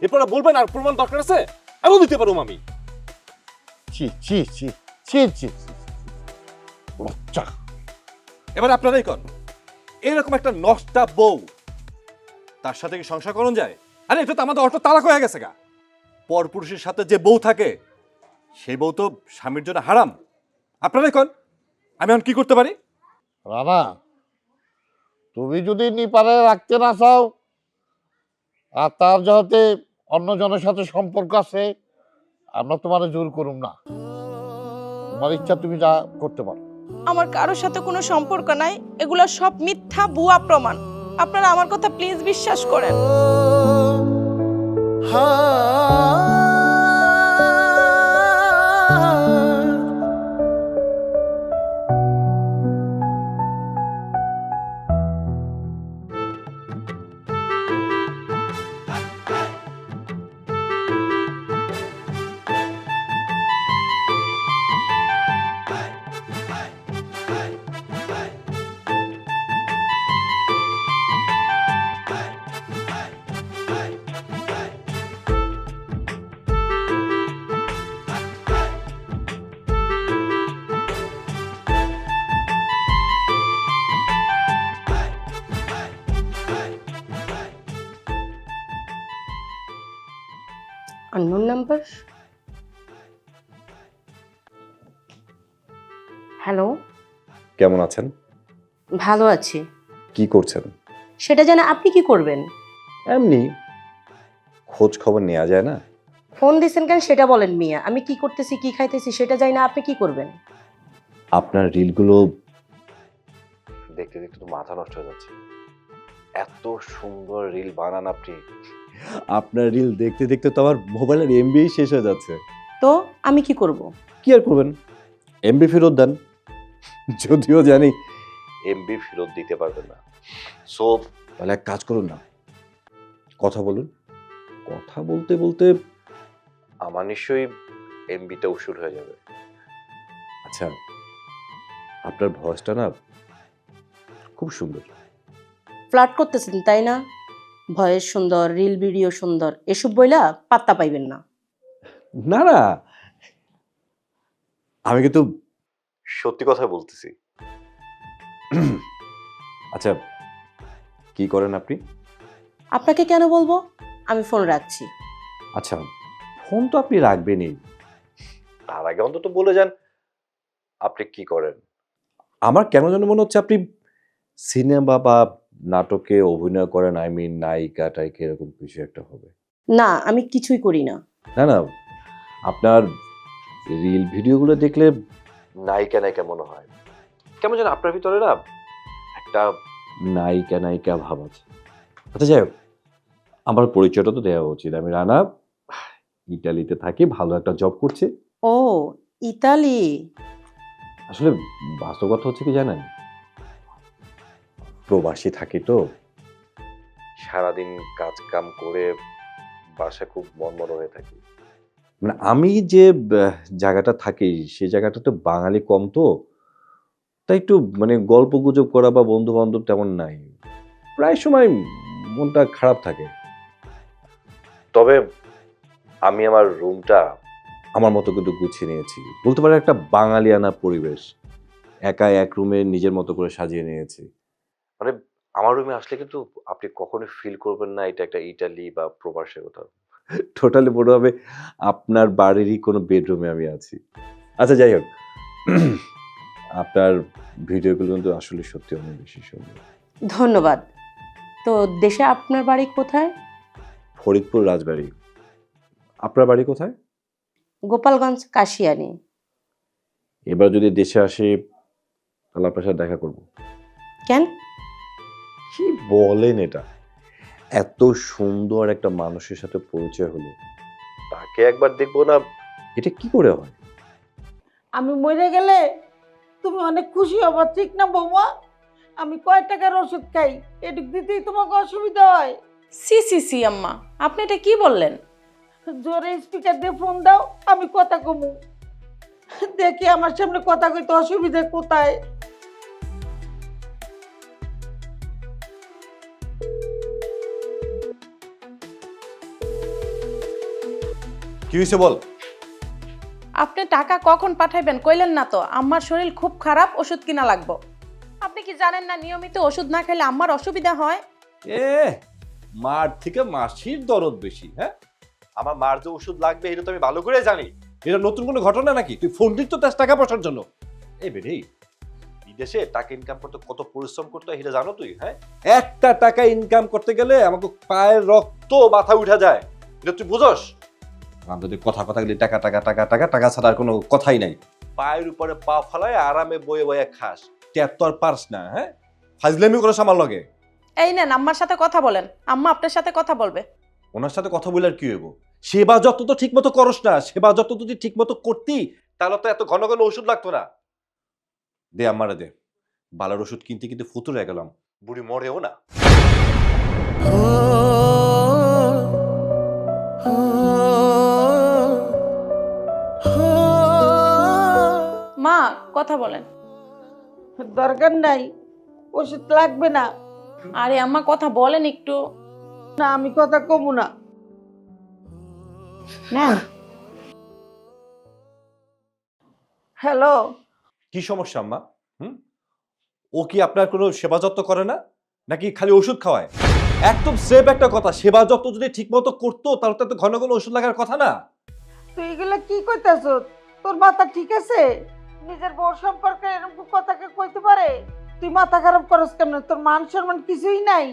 এরপরে বলবেন আর প্রমাণ দরকার আছে, আমিও দিতে পারবো আমি। ছি ছি ছি ছি ছি ছি। লজ্জা। এবার আপনারাই কন, এরকম একটা নষ্টা বউ তার সাথে কি সংসার করণ যায়? আরে এটা তো আমাদের অটো তালাক হয়ে গেছে গা। পরপুরুষের সাথে যে বউ থাকে সেই বউ তো স্বামীর জন্য হারাম। আপনারাই কন, আমি এখন কি করতে পারি? রানা, তুমি যদি নিপারে রাখতে না চাও আর তার যাতে অন্যজনের সাথে সম্পর্ক আছে, আমরা তোমার জোর করুম না। তোমার ইচ্ছা তুমি যা করতে পারো। আমার কারোর সাথে কোনো সম্পর্ক নাই, এগুলো সব মিথ্যা ভুয়া প্রমাণ। আপনারা আমার কথা প্লিজ বিশ্বাস করেন। Unknown number. হ্যালো, কেমন আছেন? ভালো আছি। কি করছেন? সেটা জানা আপনি কি করবেন? এমনি খোঁজ খবর নেওয়া যায় না? ফোন দিছেন কেন সেটা বলেন মিয়া। আমি কি করতেছি কি খাইতেছি সেটা জানি না, আপনি কি করবেন? আপনার রিলগুলো দেখতে দেখতে তো মাথা নষ্ট হয়ে যাচ্ছে। এত সুন্দর রিল বানান আপনি। আপনার রিল দেখতে দেখতে তো আমার মোবাইলের এমবি শেষ হয়ে যাচ্ছে। তো আমি কি করব? কি আর করবেন, এমবি ফেরত দেন। যদিও জানি এমবি ফেরত দিতে পারবেন না। সো তাহলে এক কাজ করুন না, কথা বলুন। কথা বলতে বলতে আমার নিশ্চয়ই এমবিটা উসুর হয়ে যাবে। আচ্ছা, আপনার ভয়েসটা না খুব সুন্দর। ফ্লার্ট করতেছেন তাই না? ভয়েস সুন্দর, রিল ভিডিও সুন্দর, এসব বইলা পাত্তা পাইবেন না। না না, আমি কিন্তু সত্যি কথা বলতেছি। আচ্ছা, কি করেন আপনি? আপনাকে কেন বলবো? আমি ফোন রাখছি। আচ্ছা, ফোন তো আপনি রাখবেনই, তার আগে অন্তত বলে যান আপনি কি করেন। আমার কেন যেন মনে হচ্ছে আপনি সিনেমা বা নাটকে অভিনয় করেন। আই মিন নায়িকা টাইকা এরকম কিছু একটা হবে। না, আমি কিছুই করি না। না না, আপনার রিল ভিডিওগুলো দেখলে নায়িকা নায়িকা মনে হয়। কেমন যেন আপনার ভিতরে না একটা নায়িকা নায়িকা ভাব আছে। আচ্ছা যাই হোক, আমার পরিচয়টা তো দেওয়া উচিত। আমি রানা, ইটালিতে থাকি, ভালো একটা জব করছি। ও, ইতালি। আসলে বাস্তব কথা হচ্ছে কি জানেন, প্রবাসী থাকি তো, সারাদিন কাজ কাম করে বাসায় খুব মনমরা হয়ে থাকি। মানে আমি যে জায়গাটা থাকি সেই জায়গাটা তো বাঙালি কম, তো তাই একটু মানে গল্প গুজব করা বা বন্ধু বান্ধব তেমন নাই। প্রায় সময় মনটা খারাপ থাকে। তবে আমি আমার রুমটা আমার মতো কিন্তু গুছিয়ে নিয়েছি, বলতে পারেন একটা বাঙালিয়ানা পরিবেশ। একা এক রুমে নিজের মতো করে সাজিয়ে নিয়েছি। মানে আমার রুমে আসলে কিন্তু আপনি কখনোই ফিল করবেন না এটা একটা ইটালি বা প্রবাসের কোথাও। টোটালি মনে হবে আপনার বাড়িরই কোনো বেডরুমে আমি আছি। আচ্ছা যাই হোক, আপনার ভিডিওগুলো কিন্তু আসলে সত্যি অনেক বেশি সুন্দর। ধন্যবাদ। তো দেশে আপনার বাড়ি কোথায়? ফরিদপুর রাজবাড়ি। আপনার বাড়ি কোথায়? গোপালগঞ্জ, কাশিয়ানী। এবার যদি দেশে আসি তাহলে আপনার সাথে দেখা করব। কেন? কি বলেন এটা? এত সুন্দর একটা মানুষের সাথে পরিচয় হলো, তাকে একবার দেখবো না, এটা কি করে হয়? আমি মরে গেলে তুমি অনেক খুশি হবা, ঠিক না বৌমা? আমি কয় টাকার ওষুধ খাই, এটুক দিতেই তোমাকে অসুবিধা হয়? সি সি সি আম্মা, আপনি এটা কি বললেন? জোরে স্পিকার দিয়ে ফোন দাও, আমি কথা কমু। দেখি আমার সামনে কথা কইতে অসুবিধা কোথায়। কি হয়েছে বল? আপনি টাকা কখন পাঠাইবেন কইলেন না তো? আমার শরীর খুব খারাপ, ওষুধ কিনা লাগবো। আপনি কি জানেন না নিয়মিত ওষুধ না খেলে আমার অসুবিধা হয়? এ মার থেকে মাসির দরদ বেশি। হ্যাঁ, আমার মার যে ওষুধ লাগবে এটা তো আমি ভালো করে জানি। এটা নতুন কোনো ঘটনা নাকি? তুই ফোন দিস তো তার টাকা পয়সার জন্য। এই বেরে, বিদেশে টাকা ইনকাম করতে কত পরিশ্রম করতে হয় এটা জানো তুই? হ্যাঁ, একটা টাকা ইনকাম করতে গেলে আমাকে পায়ের রক্ত মাথা উঠা যায়, এটা তুই বুঝস? আমাদের কথা কথা গেলে টাকা টাকা টাকা টাকা টাকা ছাড়া আর কোনো কথাই নাই। পায়ের উপরে পা ফেলায় আরামে বয়ে বয়ে খাস, ট্যাপ তো আর পারস না। হ্যাঁ, ফাজলামি করে আমার লগে। এই নেন আম্মার সাথে কথা বলেন, আম্মা আপনার সাথে কথা বলবে। ওনার সাথে কথা বলে আর কি হইব? সেবা যত্ন তো ঠিক মতো করস না। সেবা যত্ন যদি ঠিক মতো করতি তাহলে তো এত ঘন ঘন ওষুধ লাগতো না। দে আমারে দে, বালার ওষুধ কিনতে কিনতে ফুতুরে গেলাম, বুড়ি মরেও না। মা কথা বলেন। দরকার নাই, ওষুধ লাগবে না। আরে আম্মা কথা বলেন একটু। না, আমি কথা কমু না। নেন। হ্যালো, কি সমস্যা আম্মা? ও কি আপনার কোনো সেবা যত্ন করে না, নাকি খালি ওষুধ খাওয়ায়? একদম সেফ একটা কথা, সেবা যত্ন যদি ঠিক মতো করতো তাহলে তো এত ঘন ঘন ওষুধ লাগার কথা না। তুই এগুলা কি কইতাছ? তোর মাথা ঠিক আছে? নিজের বউর সম্পর্কে এরকম কথাকে কইতে পারে? তুই মাথা খারাপ করস কেমন? তোর মান সম্মান কিছুই নাই।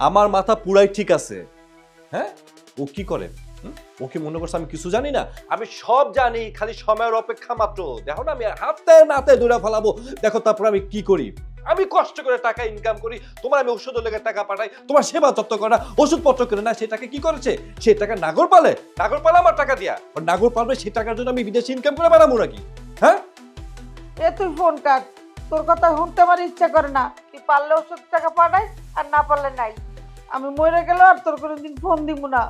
আমার মাথা পুরাই ঠিক আছে। হ্যাঁ, ও কি করে? ও কি মনে করছে আমি কিছু জানি না? আমি সব জানি, খালি সময়ের অপেক্ষা মাত্র। দেখো না, আমি হাতে নাতে দৌড়া ফেলাবো। দেখো তারপর আমি কি করি। আমি কষ্ট করে টাকা ইনকাম করি, তোমার আমি ওষুধের লেগে টাকা পাঠাই, তোমার সেবা যত্ন করে না, ওষুধপত্র করে না। সেটাকে কি করেছে? সে টাকা নাগর পালে আমার টাকা দিয়া। আর নাগর পালবে, সেই টাকার জন্য আমি বিদেশে ইনকাম করে বেড়াবো নাকি? হ্যাঁ, এ তুই ফোন কাট, তোর কথা শুনতে আমার ইচ্ছা করে না। তুই পারলে ওষুধ টাকা পাঠাই, আর না পারলে নাই। আমি মরে গেল আর তোর কোনোদিন ফোন দিব না।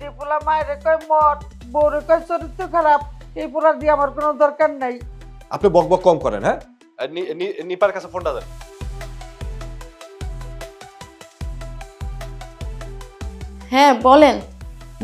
যে পোলা মায়ের কয় মর, বউরে কয় চরিত্র খারাপ, এই পোলা দিয়ে আমার কোনো দরকার নাই। আপনি বক বক কম করেন। হ্যাঁ, নিপার কাছে ফোনটা দেন। হ্যাঁ বলেন।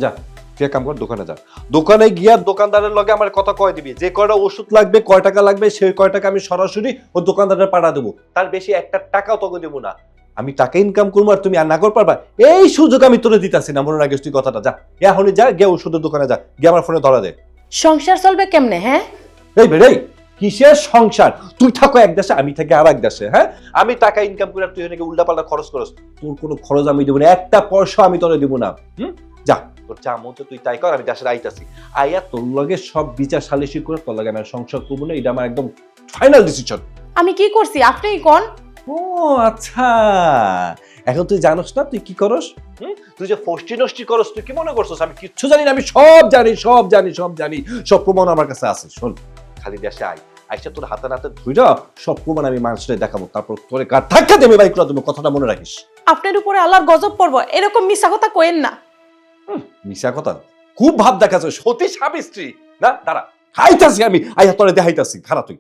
যা, তুই এক কাম কর, দোকানে যা। দোকানে গিয়া দোকানদারের লগে আমার কথা কয় দিবি। যে কয়টা ওষুধ লাগবে, কয় টাকা লাগবে, সেই কয় টাকা আমি সরাসরি ও দোকানদারের পাঠা দেবো। তার বেশি একটা টাকাও তোকে দেবো না। আমি টাকা ইনকাম করবো আর তুমি আর না কর পারবা, এই সুযোগ আমি তোরে দিতেছি না। মনে রাখিস তুই কথাটা। যা, এখনই যা, গিয়ে ওষুধের দোকানে যা, গিয়ে আমার ফোনে ধরা দে। সংসার চলবে কেমনে? হ্যাঁ, এই বেড়ে, কিসের সংসার? তুই থাকো এক দেশে, আমি থাকি আর এক দেশে। হ্যাঁ, আমি টাকা ইনকাম করে তুই নাকি উল্টা পাল্টা খরচ করস। তোর কোনো খরচ আমি দেবো না, একটা পয়সা আমি তোরে দেবো না। যা, তোর যা মতো তুই তাই কর। আমি দেশের আইতাছি, আইয়া তোর লগে সব বিচার সালিশি করে তোর লগে আমি আর সংসার করবো না। এটা আমার একদম ফাইনাল ডিসিশন। আমি কি করছি আপনিই কোন? ও আচ্ছা, এখন তুই জানোস না তুই কি করস? তুই যে ফষ্টি নষ্টি করস, তুই কি মনে করছিস আমি কিচ্ছু জানি না? আমি সব জানি, সব জানি, সব জানি। সব প্রমাণ আমার কাছে আছে। শোন, খালি দেশে আই, আইসা তোর হাতে নাতে ধুইরা সব প্রমাণ আমি মানুষের দেখাবো। তারপর তোরে গাড় ধাক্কা দেবে বাইক করে দেবো। কথাটা মনে রাখিস। আপনার উপরে আল্লাহর গজব পড়বো, এরকম মিছা কথা কইেন না। মিশা কথা খুব ভাব দেখাচ্ছে, সতী স্বামী স্ত্রী না। দাঁড়া, খাইতাছি আমি, আইয়া তোরে দেখাইতাছি। খারাপ তুই।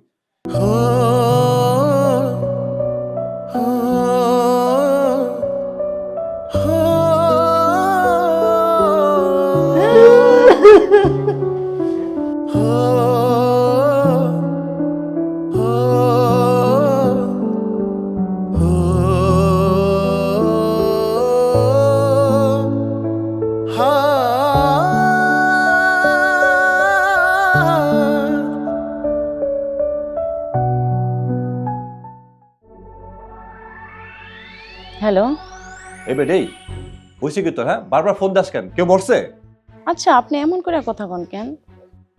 হ্যালো, এবার এই হয়েছে কি তোর? হ্যাঁ, বারবার ফোন দাস কেন? কেউ মরছে? আচ্ছা আপনি এমন করে কথা কন কেন?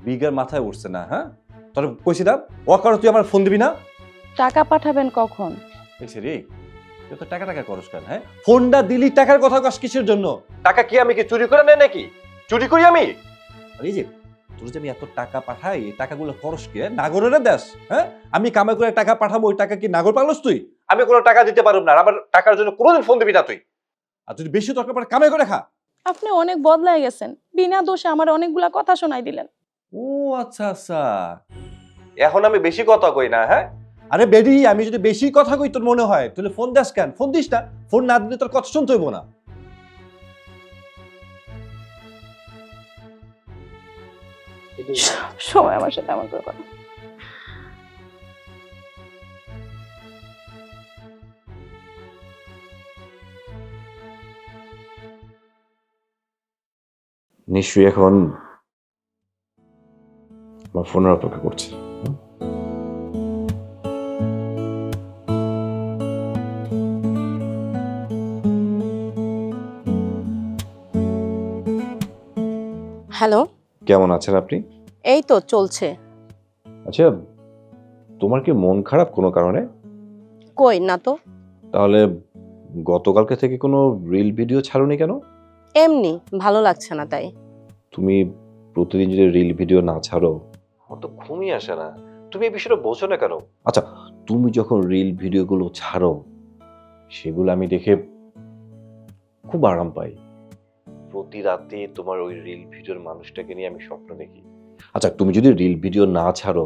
বিঘার মাথায় উঠছে না? হ্যাঁ, তোর কইছি না ও কারো তুই আমার ফোন দিবি না। টাকা পাঠাবেন কখন? এসে রে, তুই তো টাকা টাকা করস কেন? হ্যাঁ, ফোনটা দিলি টাকার কথা কস কিসের জন্য? টাকা কি আমি কি চুরি করে নেই নাকি? চুরি করি আমি? আর এই যে তোর যে আমি এত টাকা পাঠাই, এই টাকাগুলো খরচ কে? নাগরের দেশ। হ্যাঁ, আমি কামাই করে টাকা পাঠাবো, ওই টাকা কি নাগর পালস তুই? আমি কোনো টাকা দিতে পারব না। আমার টাকার জন্য কোনোদিন ফোন দিবি না তুই। আর যদি বেশি দরকার পড়ে কামাই করে খা। আপনি অনেক বদলায় গেছেন, বিনা দোষে আমার অনেকগুলা কথা শোনাই দিলেন। ও আচ্ছা আচ্ছা, এখন আমি বেশি কথা কই না? হ্যাঁ, আরে বেডি, আমি যদি বেশি কথা কই তোর মনে হয়, তাহলে ফোন দাস কেন? ফোন দিস না। ফোন না দিলে তোর কথা শুনতে হইব না। সময় আমার সাথে এমন করে কথা। নিশ্চয়ই এখন আমার ফোনের অপেক্ষা করছে। হ্যালো, কেমন আছেন আপনি? এই তো চলছে। আচ্ছা, তোমার কি মন খারাপ কোনো কারণে? কই না তো, তাহলে গতকালকে থেকে কোনো রিল ভিডিও ছাড়োনি কেন? এমনি ভালো লাগছে না তাই। তুমি প্রতিদিন যদি রিল ভিডিও না ছাড়ো, আমার তো ঘুমই আসে না। তুমি এই বিষয়টা বোঝো না কেন? আচ্ছা, তুমি যখন রিল ভিডিওগুলো ছাড়ো, সেগুলো আমি দেখে খুব আরাম পাই। প্রতি রাতে তোমার ওই রিল ভিডিওর মানুষটাকে নিয়ে আমি স্বপ্ন দেখি। আচ্ছা, তুমি যদি রিল ভিডিও না ছাড়ো,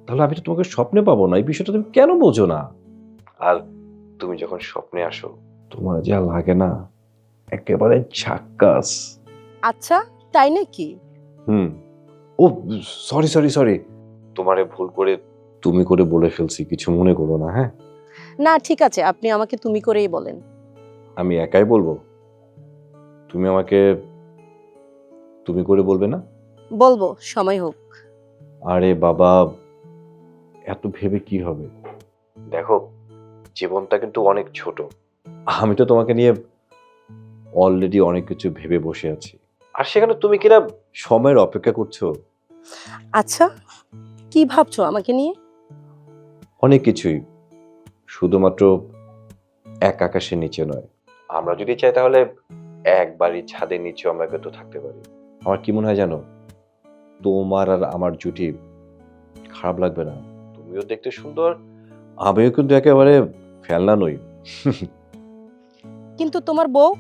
তাহলে আমি তো তোমাকে স্বপ্নে পাবো না। এই বিষয়টা তুমি কেন বোঝো না? আর তুমি যখন স্বপ্নে আসো, তোমার যা লাগে না, একেবারে ঝাক্কাস। আচ্ছা, তাই নাকি? ও সরি সরি সরি, তোমারে ভুল করে তুমি করে বলে ফেলছি, কিছু মনে করো না। হ্যাঁ, না ঠিক আছে, আপনি আমাকে তুমি করেই বলেন। আমি একাই বলবো, তুমি আমাকে তুমি করে বলবে না? বলবো, সময় হোক। আরে বাবা, এত ভেবে কি হবে? দেখো, জীবনটা কিন্তু অনেক ছোট। আমি তো তোমাকে নিয়ে অলরেডি অনেক কিছু ভেবে বসে আছি, আর সেখানে তুমি কিনা সময়ের অপেক্ষা করছো। আচ্ছা, কি ভাবছো আমাকে নিয়ে? অনেক কিছুই, শুধুমাত্র এক আকাশের নিচে নয়। আমরা যদি চাই তাহলে এক বাড়ির ছাদের নিচে আমরা কিন্তু থাকতে পারি। আমার কি মনে হয় জানো, তোমার আর আমার জুটি খারাপ লাগবে না। তুমিও দেখতে সুন্দর, আমিও কিন্তু একেবারে ফেলনা নই। কিন্তু তোমার বউ?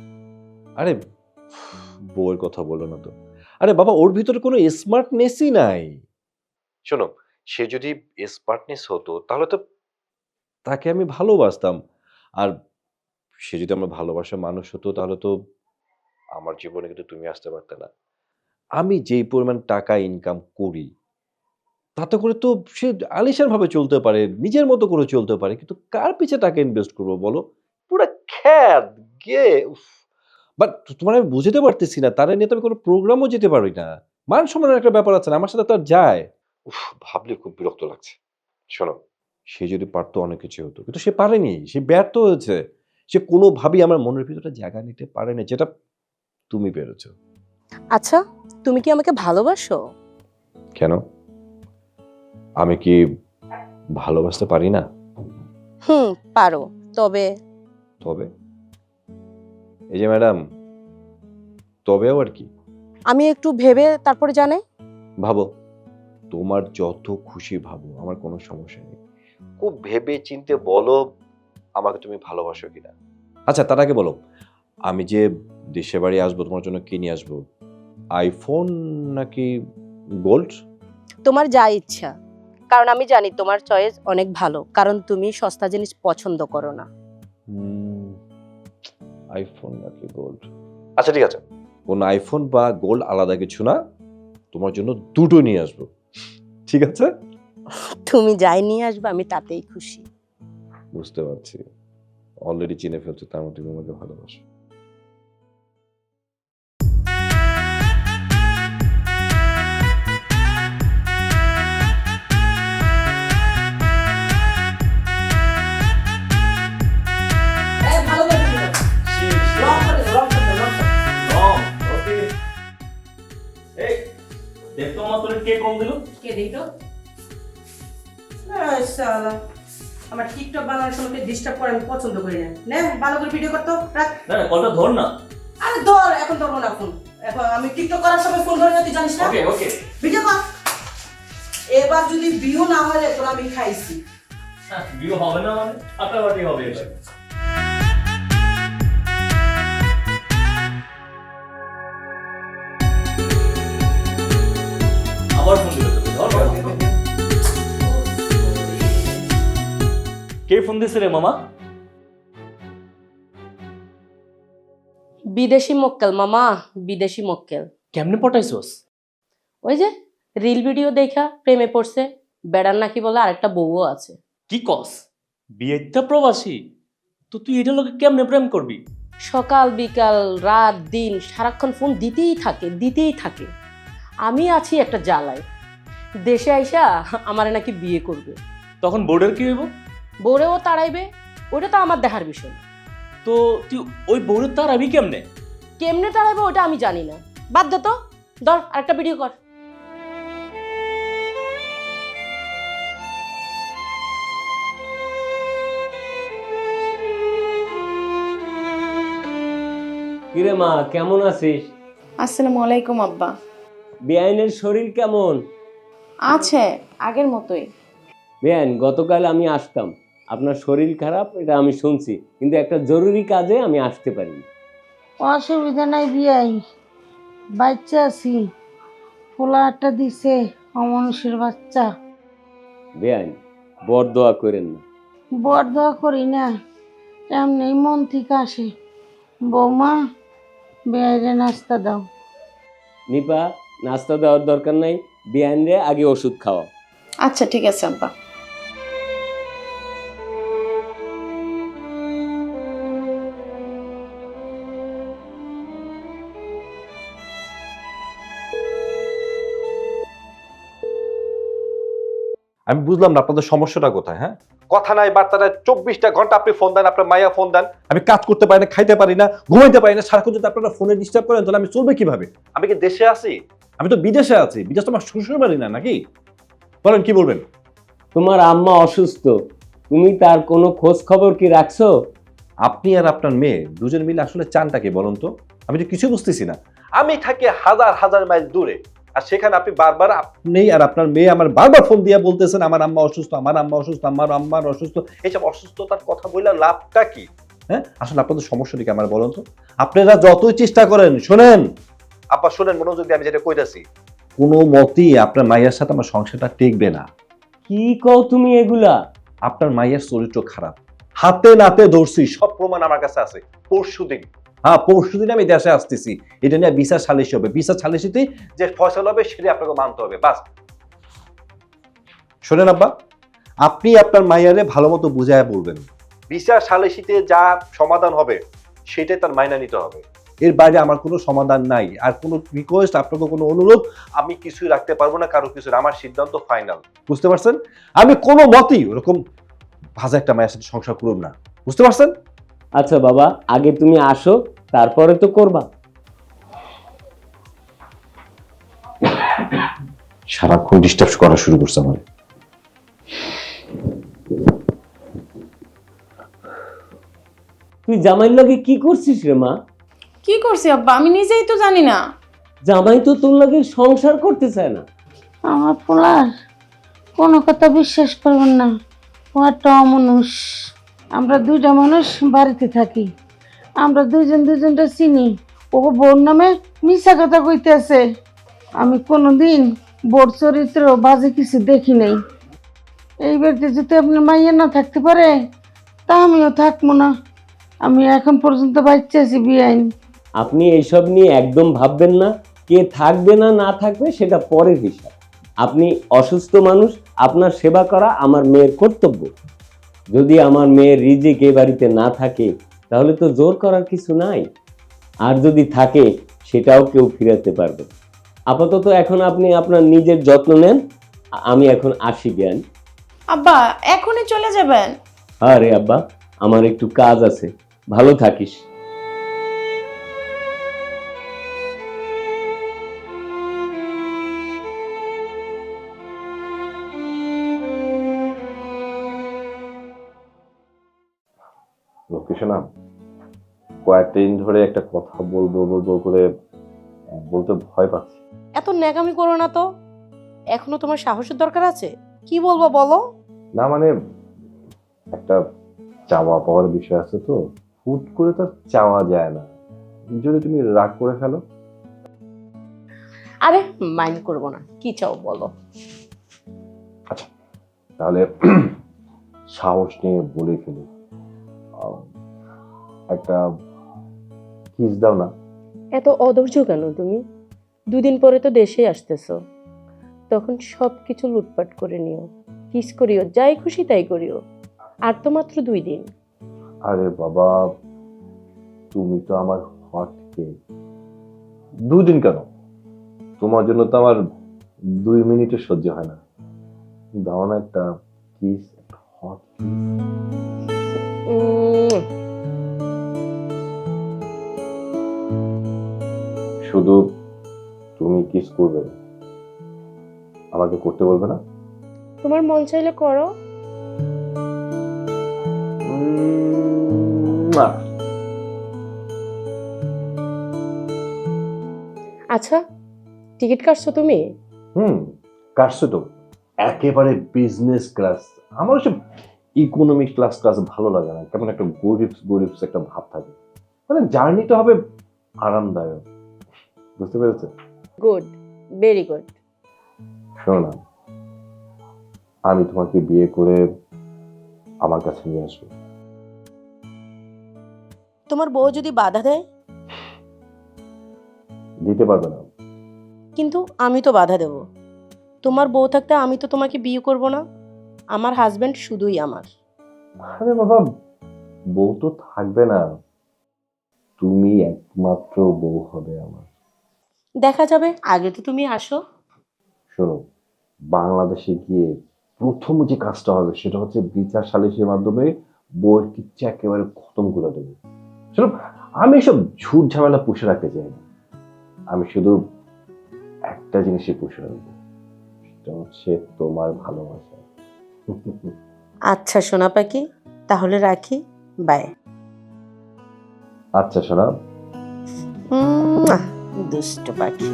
আরে বউয়ের কথা বলো না তো। আরে বাবা, ওর ভিতরে কোনো স্মার্টনেসই নাই। শোনো, সে যদি স্মার্টনেস হতো তাহলে তো তাকে আমি ভালোবাসতাম। আর সে যদি আমার ভালোবাসার মানুষ হতো তাহলে তো আমার জীবনে কিন্তু তুমি আসতে পারতে না। আমি যেই পরিমাণ টাকা ইনকাম করি, তাতে করে তো সে আলিশান ভাবে চলতে পারে, নিজের মতো করে চলতে পারে। কিন্তু কার পিছে টাকা ইনভেস্ট করবো বলো? পুরা খ্যাত গে উফ! বাট তোমার আমি বুঝাতে পারতেছি না, তারা নিয়ে তো আমি কোনো প্রোগ্রামও যেতে পারি না। মান সম্মানের একটা ব্যাপার আছে না, আমার সাথে তো আর যায়। উফ! ভাবলে খুব বিরক্ত লাগছে। শোনো, সে যদি পারতো অনেক কিছু হতো। কিন্তু সে পারেনি। সে ব্যর্থ হয়েছে। সে কোনোভাবেই আমার মনের ভিতরে জায়গা নিতে পারেনি, যেটা তুমি পেরেছো। আচ্ছা, তুমি কি আমাকে ভালোবাসো? কেন? আমি কি ভালোবাসতে পারি না? পারো, তবে তবে? এই যে ম্যাডাম, তবে আবার কি? আমি একটু ভেবে তারপরে জানাই। ভাবো, তোমার যত খুশি ভাবো, আমার কোনো সমস্যা নেই। খুব ভেবে চিন্তে বলো আমাকে তুমি ভালোবাসো কিনা। আচ্ছা, তার আগে বলো, আমি যে দেশে বাড়ি আসবো তোমার জন্য কি নিয়ে আসবো? আইফোন নাকি গোল্ড? তোমার যা ইচ্ছা, কারণ আমি জানি তোমার চয়েস অনেক ভালো, কারণ তুমি সস্তা জিনিস পছন্দ করো না। আইফোন নাকি গোল্ড? আচ্ছা ঠিক আছে, কোন আইফোন বা গোল্ড আলাদা কিছু না, তোমার জন্য দুটো নিয়ে আসবো। ঠিক আছে? তুমি যাই নিয়ে আসবে আমি তাতেই খুশি। বুঝতে পারছি, অলরেডি চিনে ফেলছো, তার মধ্যে তুমি আমাকে ভালোবাসো। দেখতো মাত্র কে কম দিল? কে দিই তো? আমার টিকটক বানানোর সময় ডিস্টার্ব করে আমি পছন্দ করি না। নে ভালো করে ভিডিও করতো রাখ। না কলটা ধর না। আরে ধর, এখন ধরবো না ফোন। এখন আমি টিকটক করার সময় ফোন ধরে না, তুই জানিস না? ওকে ওকে। ভিডিও কর। এবার যদি ভিউ না হয় তোর আমি খাইছি। ভিউ হবে না মানে ফাটাফাটি হবে এবার। আবার ফোন দিল তো, ধর। কে ফোন দিছে রে মামা? বিদেশি মক্কেল মামা, বিদেশি মক্কেল। কেমনে পটাইছস? ওই যে রিল ভিডিও দেখা প্রেমে পড়ছে। বেড়ার নাকি বলে আরেকটা বউও আছে। কি কস? বিয়েটা প্রবাসী, তো তুই এটা লোকে কেমনে প্রেম করবি? সকাল বিকাল রাত দিন সারাক্ষণ ফোন দিতেই থাকে। আমি আছি একটা জ্বালায়। দেশে আইসা আমারে নাকি বিয়ে করবে। তখন বোর্ডের কি হইব? বউরেও তাড়াইবে, ওটা তো আমার দেখার বিষয় না। তো তুই ওই বোর্ডের তার আবি কেমনে? কেমনে তাড়াইবে ওটা আমি জানি না। বাদ দে তো, ধর আরেকটা ভিডিও কর। কিরে মা, কেমন আছিস? আসসালামু আলাইকুম আব্বা। বেআইনের শরীর কেমন? আছে আগের মতোই। বেআইন, গতকাল আমি আসতাম, আপনার শরীর খারাপ এটা আমি শুনছি, কিন্তু একটা জরুরি কাজে আমি আসতে পারিনি। অসুবিধা নাই বিয়াই, বাচ্চা আছি, পোলা একটা দিছে, অমানুষের বাচ্চা। বেআইন, বর দোয়া করেন না। বর দোয়া করি না, এমনি মন থেকে আসে। বৌমা, বেয়াইরে নাস্তা দাও। নিপা, নাস্তা দেওয়ার দরকার নাই, বেআইনরে আগে ওষুধ খাওয়া। আচ্ছা ঠিক আছে আব্বা। আমি বুঝলাম না আপনাদের সমস্যাটা কোথায়। হ্যাঁ, কথা নাই বার্তা নাই, 24টা ঘন্টা আপনি ফোন দেন, আপনার মাইয়া ফোন দেন, আমি কাজ করতে পারি না, খাইতে পারি না, ঘুমাইতে পারি না, সারাক্ষণ যদি আপনারা ফোনে ডিস্টার্ব করেন তাহলে আমি চলবে কিভাবে? আমি কি দেশে আছি? আমি তো বিদেশে আছি। বিদেশ তো আমার শ্বশুর বাড়ি না নাকি? বলেন কি বলবেন? তোমার আম্মা অসুস্থ, তুমি তার কোনো খোঁজ খবর কি রাখছো? আপনি আর আপনার মেয়ে দুজন মিলে আসলে চানটা কি বলুন তো? আমি তো কিছু বুঝতেছি না। আমি থাকি হাজার হাজার মাইল দূরে, আর সেখানে আপনি বারবার আপনি আর আপনার মেয়ে আমার বারবার ফোন দিয়ে বলতেছেন আমার আম্মা অসুস্থ, আমার আম্মা অসুস্থ, আমার আম্মার অসুস্থ। এইসব অসুস্থতার কথা বললে লাভটা কি? হ্যাঁ, আসলে আপনাদের সমস্যাটা কি আমার বলুন তো? আপনারা যতই চেষ্টা করেন, শোনেন আপা, শোনেন মনোযোগ দিয়ে আমি যেটা কইতাছি, কোনো মতেই আপনার মাইয়ার সাথে আমার সংসারটা টিকবে না। কি কও তুমি এগুলা? আপনার মাইয়ার চরিত্র খারাপ, হাতে নাতে ধরছি, সব প্রমাণ আমার কাছে আছে। পরশুদিন আমি দেশে আসতেছি, এটা নিয়ে বিচার সালিশি হবে। বিচার সালিশিতে যে ফয়সালা হবে সেটা আপনাকে মানতে হবে, বাস। শোনেন আব্বা, আপনি আপনার মাইয়ারে ভালো মতো বুঝায় বলবেন, বিচার সালিশিতে যা সমাধান হবে সেটাই তার মাইনা নিতে হবে। এর বাইরে আমার কোনো সমাধান নাই, আর কোনো রিকোয়েস্ট, আপনাকে কোনো অনুরোধ আমি কিছুই রাখতে পারবো না, কারো কিছু। আমার সিদ্ধান্ত ফাইনাল, বুঝতে পারছেন? আমি কোনো মতেই ওরকম ভাজা একটা মায়ের সাথে সংসার করব না, বুঝতে পারছেন? আচ্ছা বাবা, আগে তুমি আসো, তারপরে তো করবা। সারাক্ষণ ডিস্টার্ব করা শুরু করছে আমার। তুই জামাইয়ের লগে কি করছিস রে মা? কি করছি আব্বা আমি নিজেই তো জানি না। জামাই তো তোর লগে সংসার করতে চায় না। আমার পোলার কোনো কথা বিশ্বাস করবেন না, ও একটা অমানুষ। আমরা দুইটা মানুষ বাড়িতে থাকি, আমরা দুজনটা চিনি। ও বোর নামে মিশা কথা কইতেছে। আমি কোনোদিন বোর চরিত্র বাজে কিছু দেখি নাই। এই বাড়িতে যদি আপনার মাইয়া না থাকতে পারে তা আমিও থাকবো না। আমি এখন পর্যন্ত বাচ্চা আছি বিয়াইন। আপনি এইসব নিয়ে একদম ভাববেন না। কে থাকবে না না থাকবে সেটা পরের হিসাব। আপনি অসুস্থ মানুষ, আপনার সেবা করা আমার মেয়ের কর্তব্য। যদি আমার মেয়ের রিজিক এ বাড়িতে না থাকে তাহলে তো জোর করার কিছু নাই, আর যদি থাকে সেটাও কেউ ফিরাতে পারবে। আপাতত এখন আপনি আপনার নিজের যত্ন নেন, আমি এখন আসি জ্ঞান। আব্বা এখনই চলে যাবেন? আরে আব্বা, আমার একটু কাজ আছে, ভালো থাকিস। লোকেশনা কয়েকদিন ধরে একটা কথা বলবো করে বলতে ভয় পাচ্ছি। এত ন্যাকামি করো না তো, এখনো তোমার সাহসের দরকার আছে। কি বলবো বলো? না মানে একটা চাওয়া পাওয়ার বিষয় আছে, তো হুট করে তো চাওয়া যায় না। যদি তুমি রাগ করে ফেলো। আরে মাইন্ড করবো না, কি চাও বলো। আচ্ছা তাহলে সাহস নিয়ে বলে ফেলি, একটা কিস দাও না। এত অধৈর্য কেন তুমি? দুদিন পরে তো দেশে আসতেছো, তখন সব কিছু লুটপাট করে নিও, কিস করিও, যাই খুশি তাই করিও। আর তো মাত্র 2 দিন। আরে বাবা, তুমি তো আমার হট কেক। 2 দিন কেন, তোমার জন্য তো আমার 2 মিনিটও সহ্য হয় না। দাও না একটা কিস, হট শুধু তুমি কিস করবে, আমাকে করতে বলবে না? তোমার মন চাইলে করো। আচ্ছা, টিকিট কাটছো তুমি? কাটছো তো, একেবারে বিজনেস ক্লাস। আমার সব ইকোনমিক ক্লাস ভালো লাগে না, কেমন একটা গরিব গরিব একটা ভাব থাকে। মানে জার্নিটা হবে আরামদায়ক, বুঝতে পেরেছো? Good, very good. শোনো না, আমি তোমাকে বিয়ে করে আমার কাছে নিয়ে আসবো। তোমার বউ যদি বাধা দেয়? দিতে পারবে না। কিন্তু আমি তো বাধা দেব। তোমার বউ থাকতে আমি তো তোমাকে বিয়ে করব না। আমার হাজবেন্ড শুধুই আমার। আরে বাবা, বউ তো থাকবে না, তুমি একমাত্র বউ হবে আমার। দেখা যাবে, আগে তো তুমি আসো। শোনো, বাংলাদেশে গিয়ে প্রথম যে কাজটা হবে সেটা হচ্ছে বিচার সালিসের মাধ্যমে বউয়ের কিচ্ছা একেবারে খতম করে দেবে। শোনো, আমি এসব ঝুট ঝামেলা পুষে রাখতে চাই না, আমি শুধু একটা জিনিসই পুষে রাখবো, সেটা হচ্ছে তোমার ভালোবাসা। আচ্ছা সোনা পাখি, তাহলে রাখি, বাই। আচ্ছা সোনা, দুষ্ট পাখি।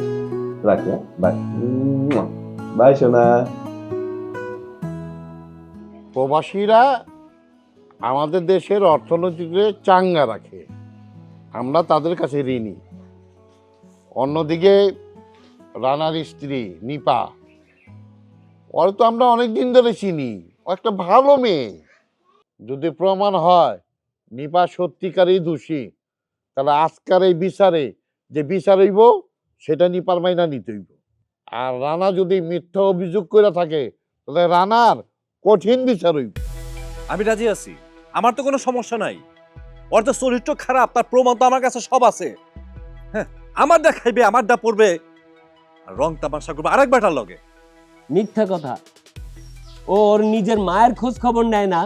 রাখি, বাই বাই সোনা। প্রবাসীরা আমাদের দেশের অর্থনীতিকে চাঙ্গা রাখে, আমরা তাদের কাছে ঋণী। অন্যদিকে রানার স্ত্রী নিপা, ওর তো আমরা অনেক দিন ধরে চিনি, ও একটা ভালো মেয়ে। যদি প্রমাণ হয় নিপা সত্যিকারই দোষী, তাহলে আজকার এই বিচারে যে বিচার হইব সেটা নিপার মাইনা নিতে হইব। আর রানা যদি মিথ্যা অভিযোগ করে থাকে তাহলে রানার কঠিন বিচার হইব। আমি রাজি আছি, আমার তো কোনো সমস্যা নাই। ওর তো চরিত্র খারাপ, তার প্রমাণ তো আমার কাছে সব আছে। হ্যাঁ, আমারটা খাইবে, আমারটা পড়বে, আর রং তামাশা করবে আরেক বেটার লগে। মিথ্যা কথা। ও ওর নিজের মায়ের খোঁজ খবর নেয় না,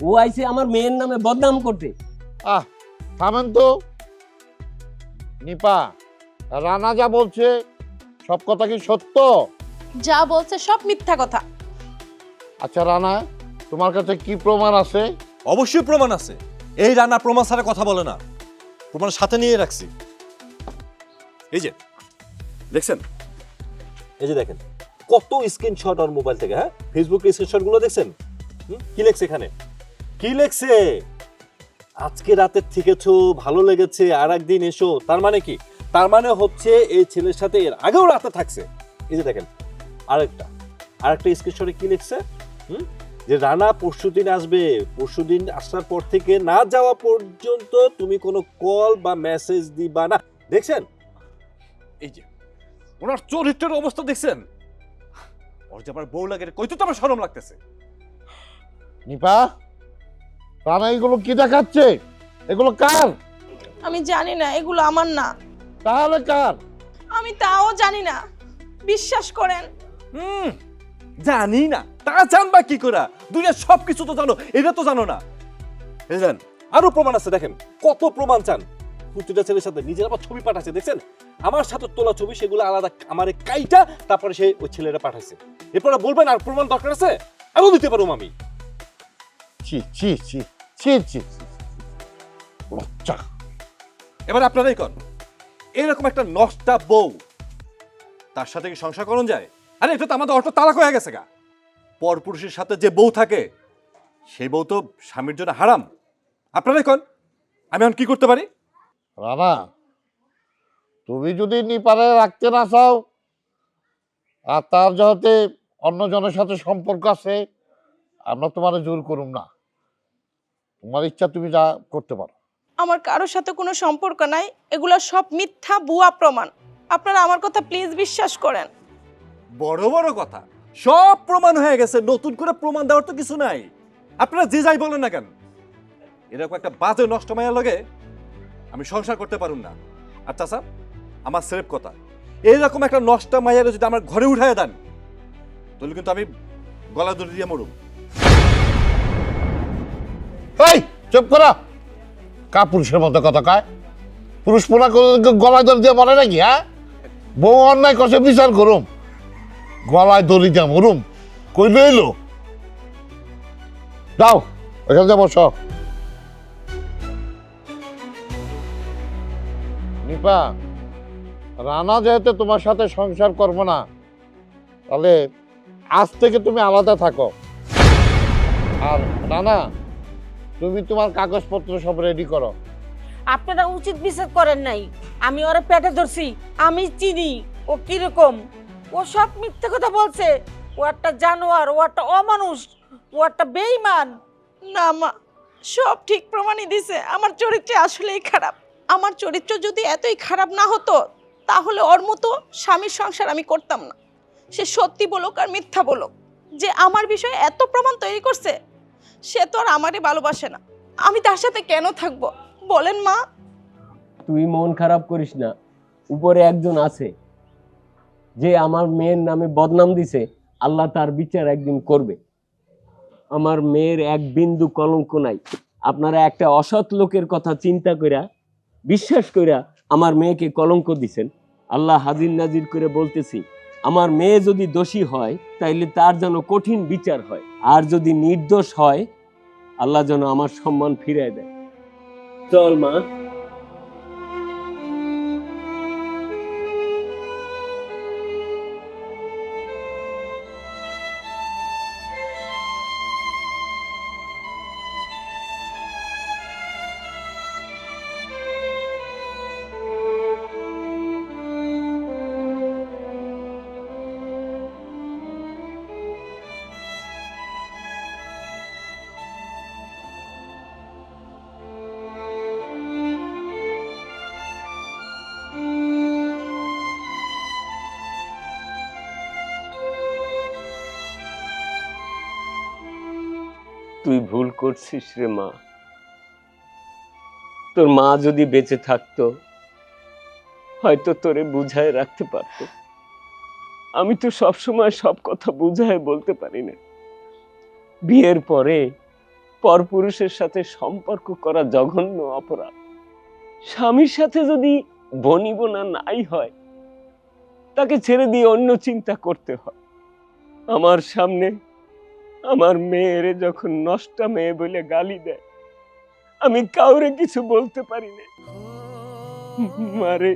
ও আইছে আমার মেয়ের নামে বদনাম করতে। থামেন তো। নিপা, রানা যা বলছে সব কথা কি সত্য? যা বলছে সব মিথ্যা কথা। আচ্ছা রানা, তোমার কাছে কি প্রমাণ আছে? অবশ্যই প্রমাণ আছে। এই রান্না প্রমাণ ছাড়া কথা বলে না, প্রমাণ সাথে নিয়ে রাখছি। এই যে দেখছেন, এই যে দেখেন কত স্ক্রিনশট ওর মোবাইল থেকে। হ্যাঁ, ফেসবুক স্ক্রিনশট গুলো দেখছেন? কি লেখছে এখানে? কি লেখছে? আজকে রাতের থেকেছো, ভালো লেগেছে, আর একদিন এসো। তার মানে কি? তার মানে হচ্ছে এই ছেলের সাথে এর আগেও রাতে থাকছে। এই যে দেখেন আরেকটা স্ক্রিনশটে কি লিখছে, যে রানা পরশুদিন আসবে, পরশুদিন আসার পর থেকে না যাওয়া পর্যন্ত তুমি কোনো কল বা মেসেজ দিবা না। দেখছেন? এই যে ওনার চরিত্রের অবস্থা দেখছেন? ওর যে আমার বউ লাগে, কইতে তো আমার শরম লাগতেছে। নিপা, রানা এগুলো কি দেখাচ্ছে? এগুলো কার? আমি জানি না, এগুলো আমার না। তাহলে কার? আমি তাও জানি না, বিশ্বাস করেন। জানি না, তা জানবা কি করে? দুনিয়ার সবকিছু তো জানো, এটা তো জানো না। বুঝলেন? আরো প্রমাণ আছে, দেখেন কত প্রমাণ চান। প্রতিটা ছেলের সাথে নিজের আবার ছবি পাঠাচ্ছে, দেখছেন? আমার সাথে তোলা ছবি, সেগুলো আলাদা আমারে কাইটা তারপরে সে ওই ছেলেরা পাঠাইছে। এরপরে বলবেন আর প্রমাণ দরকার আছে, আরো দিতে পারো আমি। ছি ছি ছি ছি ছি ছি। লজ্জা। এবার আপনারাই কন, এরকম একটা নষ্টা বউ, তার সাথে কি সংসার করণ যায়? আরে এটা তো আমাদের অটো তালাক হয়ে গেছে গা। পরপুরুষের সাথে যে বউ থাকে, সেই বউ তো স্বামীর জন্য হারাম। আপনারাই কন, আমি এখন কি করতে পারি? রানা, তুমি যদি নিপারে রাখতে না চাও আর তার যাতে অন্য জনের সাথে সম্পর্ক আছে, আমরা তোমার জোর করুম না। তোমার ইচ্ছা, তুমি যা করতে পারো। আমার কারোর সাথে কোনো সম্পর্ক নাই, এগুলো সব মিথ্যা ভুয়া প্রমাণ। আপনারা আমার কথা প্লিজ বিশ্বাস করেন। বড় বড় কথা, সব প্রমাণ হয়ে গেছে, নতুন করে প্রমাণ দেওয়ার তো কিছু নাই। আপনারা যে যাই বলেন না কেন, এরকম একটা বাজে নষ্ট মায়া লগে আমি সংসার করতে পারুম না। আর চাচা, আমার সেরেফ কথা, এইরকম একটা নষ্ট মায়ারে যদি আমার ঘরে উঠায় দেন, তাহলে কিন্তু আমি গলা দড়ি দিয়ে মরুম। এই চুপ করা, কা পুরুষের মতো কথা কয়? পুরুষ পোলা গলায় দড়ি দিয়ে মরে নাকি? হ্যাঁ, বউ অন্যায় করছে বিচার করুম, গলায় দড়ি দিয়ে মরুম কই লইল? যাও এখান থেকে বসো। নিপা, রানা যেহেতু তোমার সাথে সংসার করবো না, তাহলে আজ থেকে তুমি আলাদা থাকো। আর রানা, তুমি তোমার কাগজপত্র সব রেডি করো। আপনারা উচিত বিচার করেন নাই। আমি ওরে পেটে ধরছি, আমি চিনি ও কিরকম। ও সব মিথ্যে কথা বলছে। ও একটা জানোয়ার, ও একটা অমানুষ, ও একটা বেঈমান। না মা, সব ঠিক প্রমাণই দিছে আমার চরিত্র আসলেই খারাপ। আমার চরিত্র যদি এতই খারাপ না হতো, তাহলে ওর মতো স্বামীর সংসার আমি করতাম না। সে সত্যি বলুক আর মিথ্যা বলুক, যে আমার বিষয়ে এত প্রমাণ তৈরি করছে, সে তো আর আমারই ভালোবাসে না। আমি তার সাথে কেন থাকবো বলেন মা? তুই মন খারাপ করিস না, উপরে একজন আছে যে আমার মেয়ের নামে বদনাম দিছে, আল্লাহ তার বিচার একদিন করবে। আমার মেয়ের এক বিন্দু কলঙ্ক নাই। আপনারা একটা অসৎ লোকের কথা চিন্তা কইরা, বিশ্বাস কইরা আমার মেয়েকে কলঙ্ক দিছেন। আল্লাহ হাজির নাজির করে বলতেছি, আমার মেয়ে যদি দোষী হয় তাইলে তার যেন কঠিন বিচার হয়, আর যদি নির্দোষ হয় আল্লাহ যেন আমার সম্মান ফিরিয়ে দেয়। চল মা। তুই ভুল করছিস রে মা। তোর মা যদি বেঁচে থাকতো হয়তো তোরে বুঝায় রাখতে পারতো। আমি তো সবসময় সব কথা বুঝায় বলতে পারি না। বিয়ের পরে পরপুরুষের সাথে সম্পর্ক করা জঘন্য অপরাধ। স্বামীর সাথে যদি বনিবনা নাই হয়, তাকে ছেড়ে দিয়ে অন্য চিন্তা করতে হয়। আমার সামনে আমার মেয়েরে যখন নষ্টা মেয়ে বলে গালি দেয়, আমি কাউরে কিছু বলতে পারি না। মারে,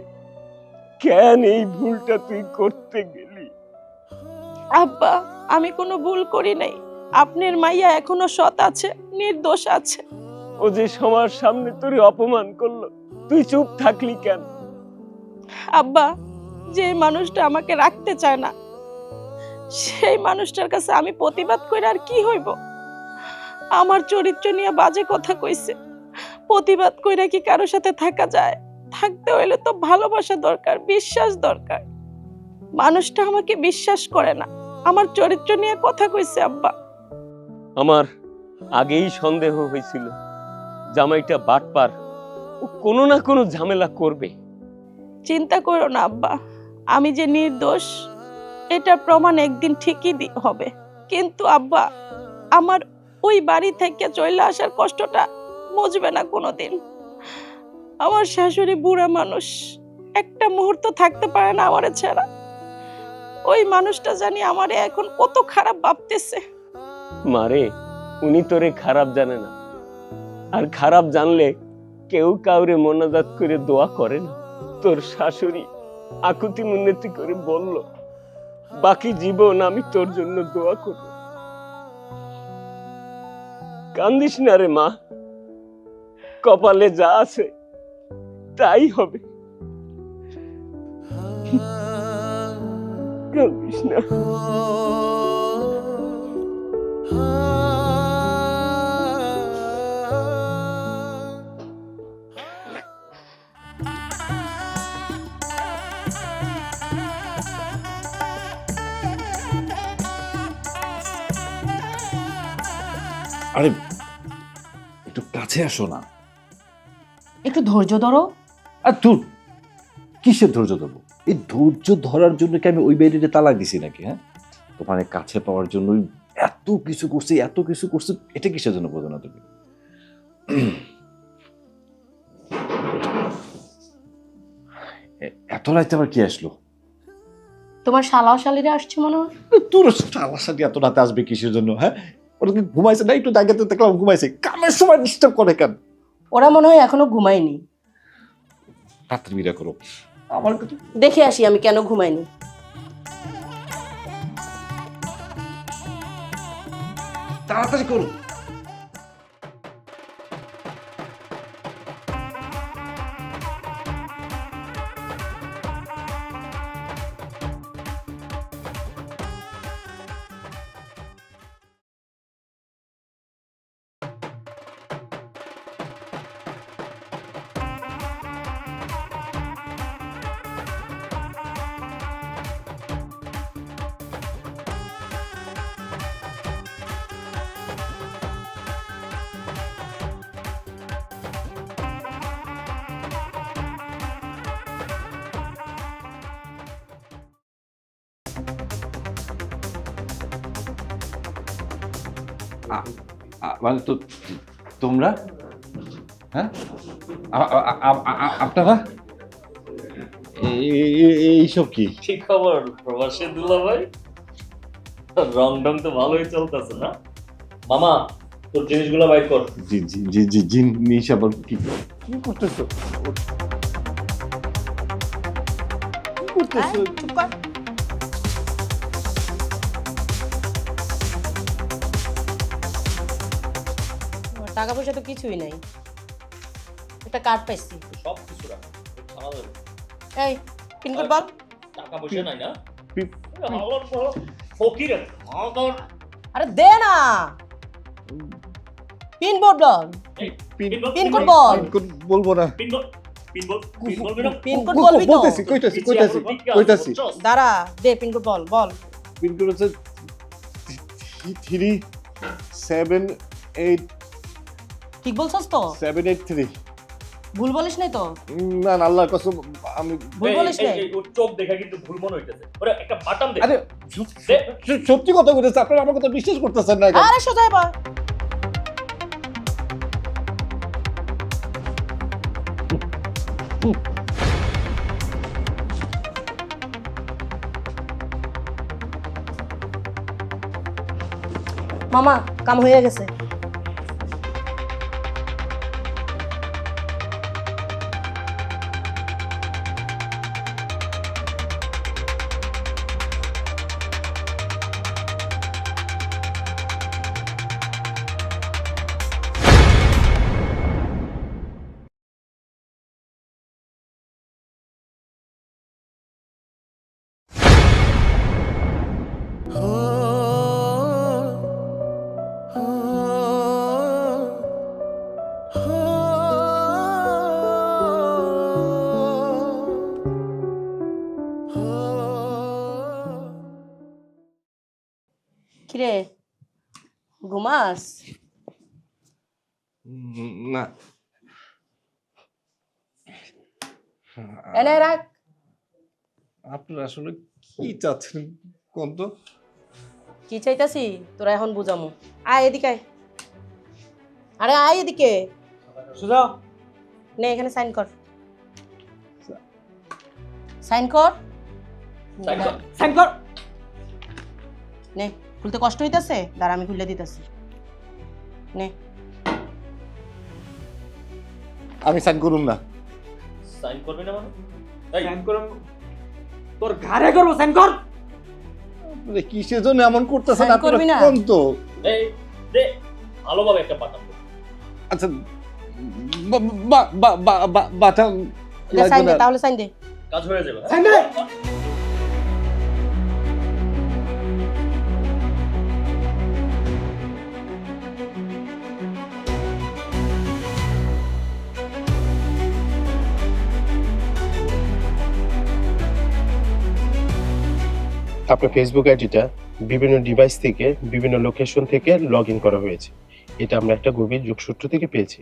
কেন এই ভুলটা তুই করতে গেলি? আব্বা, আমি কোনো ভুল করি নাই। আপনার মাইয়া এখনো সৎ আছে, নির্দোষ আছে। ও যে সবার সামনে তোরে অপমান করলো, তুই চুপ থাকলি কেন? আব্বা, যে মানুষটা আমাকে রাখতে চায় না, সেই মানুষটার কাছে আমি প্রতিবাদ করে আর কি হইব? আমার চরিত্র নিয়ে বাজে কথা কইছে, প্রতিবাদ কইরা কি কারোর সাথে থাকা যায়? থাকতে হইলে তো ভালোবাসা দরকার, বিশ্বাস দরকার। মানুষটা আমাকে বিশ্বাস করে না, আমার চরিত্র নিয়ে কথা কইছে আব্বা। আমার আগেই সন্দেহ হয়েছিল জামাইটা বাটপার, ও কোনো না কোনো ঝামেলা করবে। চিন্তা করো না আব্বা, আমি যে নির্দোষ এটা প্রমাণ একদিন ঠিকই হবে। কিন্তু আব্বা, আমার ওই বাড়ি থেকে চলে আসার কষ্টটা মুছবে না কোনোদিন। আমার শাশুড়ি বুড়া মানুষ, একটা মুহূর্ত থাকতে পারে না আমারে ছাড়া। ওই মানুষটা জানি আমারে এখন কত খারাপ ভাবতেছে। মারে, উনি তোরে খারাপ জানে না, আর খারাপ জানলে কেউ কাউরে মোনাজাত করে দোয়া করে না। তোর শাশুড়ি আকুতি মিনতি করে বলল, বাকি জীবন আমি তোর জন্য দোয়া করব। কান্দিস না রে মা, কপালে যা আছে তাই হবে। কান্দিস না। আরে একটু কাছে আসো না। একটু ধৈর্য ধরো। আর তুই কিসের ধৈর্য ধরবো? এই ধৈর্য ধরার জন্য কি আমি ওই বাড়িতে তালাক দিছি নাকি? হ্যাঁ, তোমার কাছে পাওয়ার জন্য এত কিছু করছি, এত কিছু করছি, এটা কিসের জন্য বোঝো না তুমি? এত রাতে আবার কি আসলো? তোমার শালাও শালিরা আসছে মনে হয়। তোর সাথে এত রাতে আসবে কিসের জন্য? হ্যাঁ, ওরা কি ঘুমাইছে না? একটু জায়গাতে দেখলাম ঘুমাইছে, কামের সময় ডিস্টার্ব করে কেন? ওরা মনে হয় এখনো ঘুমায়নি। তাড়াতাড়ি বিয়ে করো। আমার কথা দেখে আসি আমি কেন ঘুমাইনি। তাড়াতাড়ি করো। মানে তো তোমরা, হ্যাঁ, আপনারা এইসব কি? কি খবর প্রবাসী দুলা ভাই? রং ডং তো ভালোই চলতেছে না? মামা তোর জিনিসগুলো বাইর কর। জি জি জি জি জিনিস আবার কি কি করতেছো? কি করতেছো? চুপ কর। টাকা পয়সা তো কিছুই নাই, একটা কার্ড পাইছি। সব কিছু রাখ, থানা যাবে। এই পিনকোড বল। টাকা পয়সা নাই না? পি- ফকির আরে দে না, পিনকোড বল। পিনকোড বল। বলবো না। পিনকোড বলবি তো? কইতাছি। দাঁড়া, দে পিনকোড বল বল। পিনকোড হচ্ছে 378 ঠিক বলছস তো? 783। ভুল বলিস নাই তো? না না, আল্লাহর কসম আমি ভুল বলিস নাই? ওর চোখ দেখা কিন্তু ভুল মনে হইতেছে। ওরে একটা বাটাম দে। আরে সত্যি কথা বলতেছে, আপনারা আমার কথা বিশ্বাস করতেছেন না কেন? আরে সোজা বা মামা কাম হয়ে গেছে। কিরে ঘুমাস? না, এনে রাখ। আপনারা আসলে কি চাচ্ছেন কোন তো? কি চাইতাছি তোরা এখন বুঝামু। আয় এদিকে আয়। আরে আয় এদিকে। সুজা নে এখানে সাইন কর। সাইন কর। সাইন কর। নে, খুলতে কষ্ট হইতাছে? দাঁড়া আমি খুলে দিতেছি। নে। আমি সাইন করুম না। সাইন করবি না মানে? সাইন করব তোর ঘাড়ে করব, সাইন কর। মানে কিসের জন্য এমন করতেছেন সাইন আপনারা করবি না? কোন তো? এই দে ভালোভাবে একটা বাটাম দে। আচ্ছা, বাটা সাইন দে, তাহলে সাইন দে। কাজ হয়ে যাবে। সাইন দে। আপনার ফেসবুক আইডিটা বিভিন্ন ডিভাইস থেকে বিভিন্ন লোকেশন থেকে লগ ইন করা হয়েছে। এটা আমরা একটা গভীর যোগসূত্র থেকে পেয়েছি।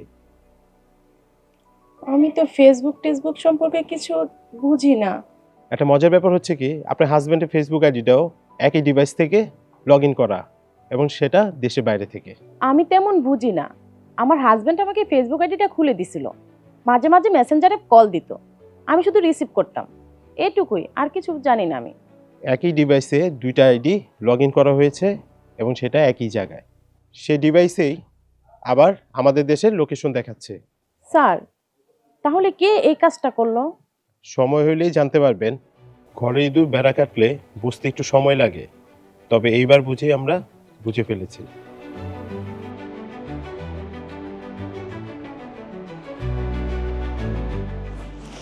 আমি তো ফেসবুক টেসবুক সম্পর্কে কিছু বুঝি না। একটা মজার ব্যাপার হচ্ছে কি, আপনার হাজব্যান্ডের ফেসবুক আইডিটাও একই ডিভাইস থেকে লগ ইন করা, এবং সেটা দেশের বাইরে থেকে। আমি তেমন বুঝি না। আমার হাজবেন্ড আমাকে ফেসবুক আইডিটা খুলে দিছিল, মাঝে মাঝে মেসেঞ্জারে কল দিত, আমি শুধু রিসিভ করতাম, এটুকুই, আর কিছু জানি না আমি। একই ডিভাইসে দুইটা আইডি লগ ইন করা হয়েছে এবং সেটা একই জায়গায়। সেই ডিভাইসেই আবার আমাদের দেশের লোকেশন দেখাচ্ছে। স্যার, তাহলে কে এই কাজটা করলো? সময় হলেই জানতে পারবেন। ঘরে ইঁদুর বেড়া কাটলে বুঝতে একটু সময় লাগে, তবে এইবার বুঝেই আমরা বুঝে ফেলেছি।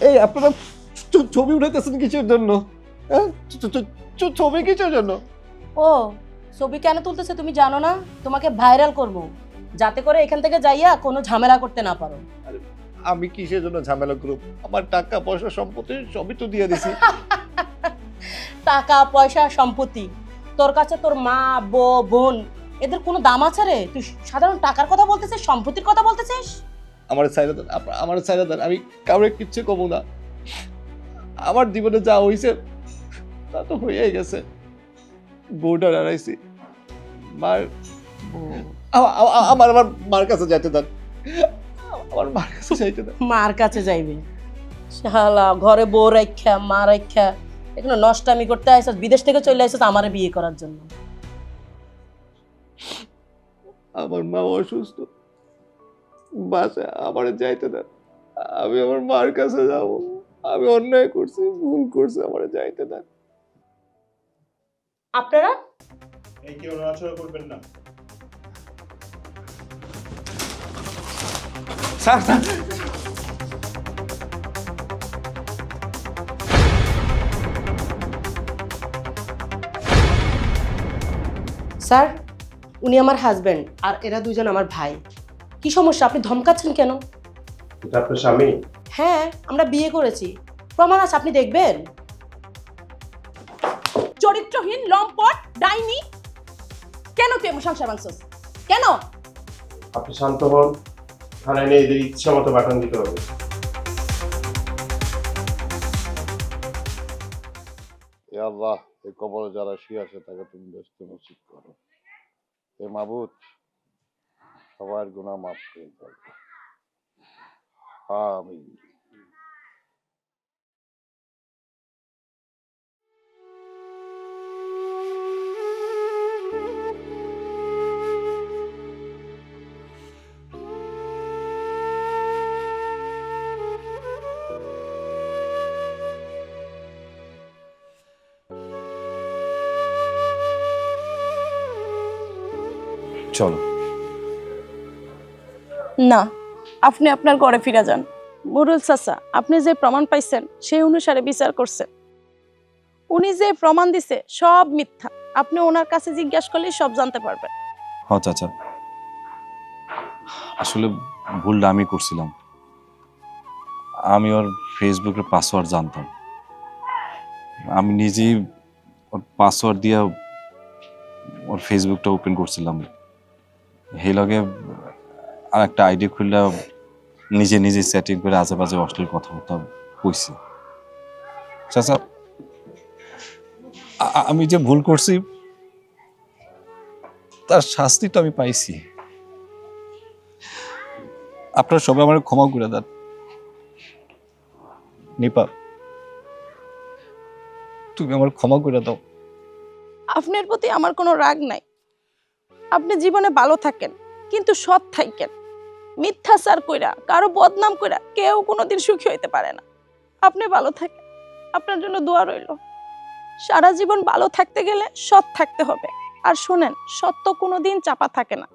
এই আপনারা ছবি উঠাইতেছেন কিসের জন্য? হ্যাঁ? ছবি কিসের জন্য? ও, ছবি কেন তুলতেছে তুমি জানো না? তোমাকে ভাইরাল করব, যাতে করে এখান থেকে যাইয়া কোনো ঝামেলা করতে না পারো। আমি কিসের জন্য ঝামেলা করব? আমার টাকা পয়সা সম্পত্তি সবই তো দিয়ে দিছি। টাকা পয়সা সম্পত্তি, তোর কাছে তোর মা বোন এদের কোনো দাম আছে রে? তুই সাধারণ টাকার কথা বলতেছিস, সম্পত্তির কথা বলতেছিস? আমার ছাইরা দেন, আমার ছাইরা দেন, আমি কাউরে কিচ্ছু কমু না। আমার জীবনে যা হয়েছে তা তো হয়েই গেছে। বউটা হারাইছি, আমার মার কাছে যাইতে দেন, আমার মার কাছে যাইতে দেন। মার কাছে যাইবে? শালা, ঘরে বউ রাখা মা রাখা এখানে নষ্টামি করতে আইসস, বিদেশ থেকে চলে আইসস আমারে বিয়ে করার জন্য। আমার মা অসুস্থ, বাসায় আমার যাইতে দেন, আমি আমার মার কাছে যাব। আমি অন্যায় করছি, ভুল করছি, আমার যাইতে দেন। আপনারা এই কেউ নড়াচড়া করবেন না। স্যার, স্যার, উনি আমার হাজবেন্ড আর এরা দুজন আমার ভাই। কি সমস্যা? আপনি ধমকাচ্ছেন কেন? এটা আপনার স্বামী? হ্যাঁ, আমরা বিয়ে করেছি, প্রমাণ আছে, আপনি দেখবেন। চরিত্রহীন, লম্পট, ডাইনি, কেন তুই আমার সংসার ভাঙছস? কেন? আপনি শান্ত হন, থানায় নিয়ে এদের ইচ্ছা মতো বাটন দিতে হবে। এ আল্লাহ, এই কবরে যারা শুয়ে আছে তাকে তুমি ব্যস্ত নসিব করো। এ মাবুদ, সবার গুনাহ মাফ করে দাও। আমিন। চলো। না, আপনি আপনার ঘরে ফিরে যান। মুরুল চাচা, আপনি যে প্রমাণ পাইছেন সেই অনুসারে বিচার করছেন। উনি যে প্রমাণ দিছে সব মিথ্যা, আপনি ওনার কাছে জিজ্ঞাসা করলেই সব জানতে পারবেন। হ্যাঁ চাচা, আসলে ভুলটা আমি করছিলাম। আমি ওর ফেসবুকের পাসওয়ার্ড জানতাম, আমি নিজেই ওর পাসওয়ার্ড দিয়ে ওর ফেসবুকটা ওপেন করছিলাম। সেই লগে আর একটা আইডি খুললে নিজে নিজে সেটিং করে আজেবাজে অশ্লীল কথাবার্তা কইছি। চাচা, আমি যে ভুল করছি তার শাস্তি তো আমি পাইছি। আপনারা সবাই আমার ক্ষমা করে দেন। নিপা, তুমি আমার ক্ষমা করে দাও। আপনার প্রতি আমার কোনো রাগ নাই। আপনি জীবনে ভালো থাকেন, কিন্তু সৎ থাকেন। মিথ্যাচার কইরা, কারো বদনাম কইরা কেউ কোনোদিন সুখী হইতে পারে না। আপনি ভালো থাকেন, আপনার জন্য দোয়া রইল। সারা জীবন ভালো থাকতে গেলে সৎ থাকতে হবে। আর শোনেন, সত্য কোনোদিন চাপা থাকে না।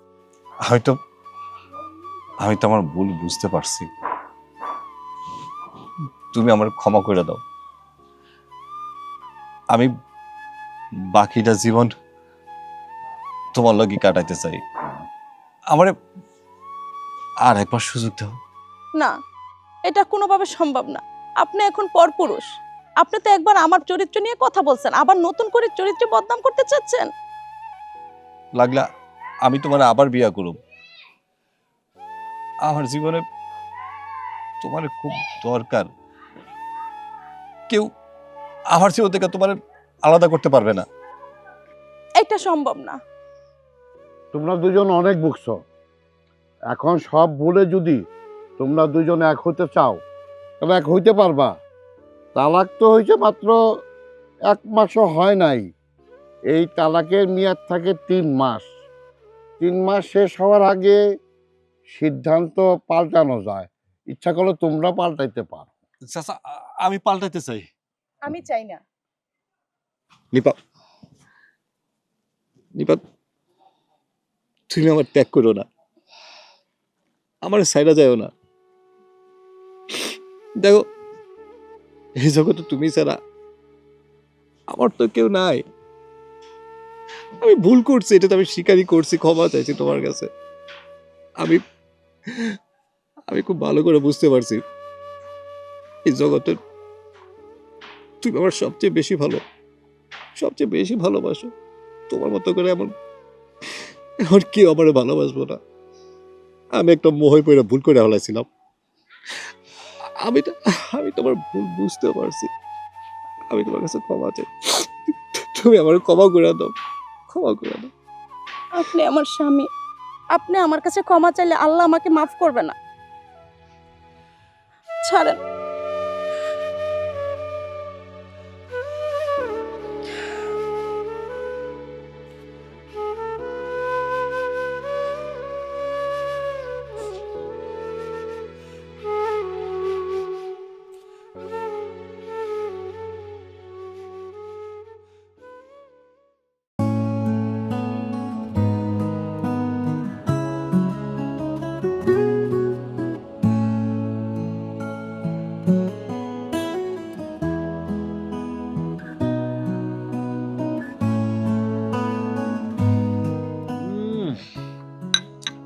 আমি তো আমার ভুল বুঝতে পারছি, তুমি আমার ক্ষমা করে দাও। আমি বাকিটা জীবন তোমার লগি কাটাইতে চাই। আমারে আর একবার সুযোগ দাও। না, এটা কোনোভাবে সম্ভব না। আপনি এখন পরপুরুষ। আপনি তো একবার আমার চরিত্র নিয়ে কথা বলছেন, আবার নতুন করে চরিত্রে বদনাম করতে চাচ্ছেন। লাগলা আমি তোমার আবার বিয়া করব, আমার জীবনে তোমার খুব দরকার। কেউ আমার জীবন থেকে তোমার আলাদা করতে পারবে না। এটা সম্ভব না। তোমরা দুজন অনেক বুঝছো, এখন সব ভুলে যদি তোমরা দুজন এক হতে চাও তবে এক হইতে পারবা। তালাক তো হয়েছে মাত্র 1 মাসও হয় নাই। এই তালাকের মেয়াদ থাকে 3 মাস। 3 মাস শেষ হওয়ার আগে সিদ্ধান্ত পাল্টানো যায়। ইচ্ছা করলে তোমরা পাল্টাইতে পারো। চাচা, আমি পাল্টাইতে চাই। আমি চাই না। নিপা, নিপা, তুমি আমার ত্যাগ করো না, আমার সাইডা যাও না। দেখো, এই জগতে তুমি ছাড়া আমার তো কেউ নাই। আমি ভুল করছি, এটা তো আমি স্বীকারই করছি, ক্ষমা চাইছি তোমার কাছে। আমি আমি খুব ভালো করে বুঝতে পারছি এই জগতের তুমি আমার সবচেয়ে বেশি ভালো, সবচেয়ে বেশি ভালোবাসো। তোমার মতো করে এমন কেউ আমার ভালোবাসবো না। আমি একটা মোহে পড়ে ভুল করে হলাইছিলাম। আমি তোমার ভুল বুঝতে পারছি। আমি তোমার কাছে ক্ষমা চাই, তুমি আমার ক্ষমা করে দাও, ক্ষমা করে দাও। আপনি আমার স্বামী, আপনি আমার কাছে ক্ষমা চাইলে আল্লাহ আমাকে মাফ করবে না। ছাড়েন।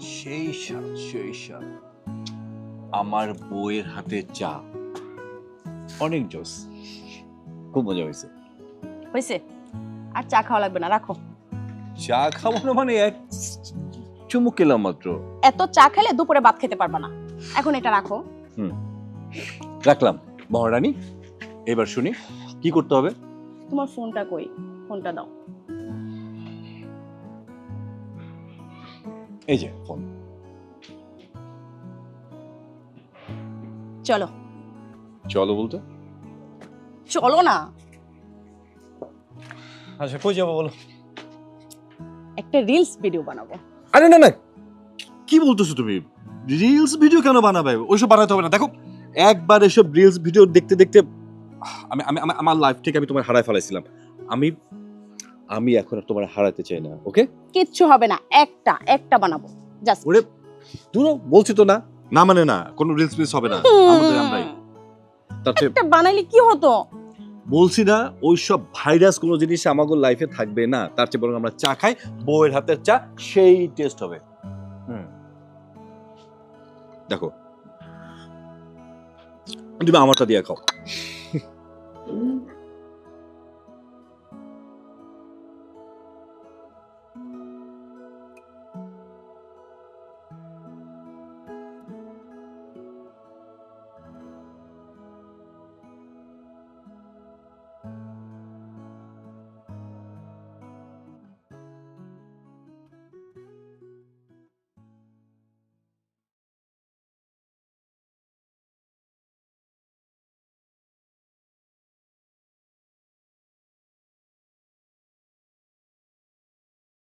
সেই স্বাদ, সেই স্বাদ। আমার বউয়ের হাতে চা অনেক জোস, খুব মজা হয়েছে। হয়েছে, আর চা খাওয়া লাগবে না, রাখো। চা খাবো না মানে এক চুমুক খেলাম মাত্র। এত চা খেলে দুপুরে ভাত খেতে পারবে না। এখন এটা রাখো। রাখলাম। মহারানী, এবার শুনি কি করতে হবে। তোমার ফোনটা কই? ফোনটা দাও। এই যে ফোন। চলো। চলো বলতে? চলো না। আচ্ছা, কই যাবো বলো? একটা রিলস ভিডিও বানাবো। আরে না না, কি বলতেছো তুমি? রিলস ভিডিও কেন বানাবে? ওইসব বানাতে হবে না। দেখো, একবার এসব রিলস ভিডিও দেখতে দেখতে আমি আমি আমি- আমার লাইফ থেকে আমি তোমার হারায় ফেলাইছিলাম। আমি আমি এখন আর তোমার হারাতে চাই না। ওকে? কিচ্ছু হবে না, একটা বানাবো জাস্ট। ওরে দূর, বলছি তো না, না মানে না, কোনো রিলস মিস হবে না। আমাদের আমরাই। তার চেয়ে একটা বানাইলে কি হতো? বলছি না, ওইসব ভাইরাস কোনো জিনিস আমাদের লাইফে থাকবে না। তার চেয়ে বরং আমরা চা খাই, বউয়ের হাতের চা, সেই টেস্ট হবে। দেখো, তুমি আমারটা দিয়ে খাও।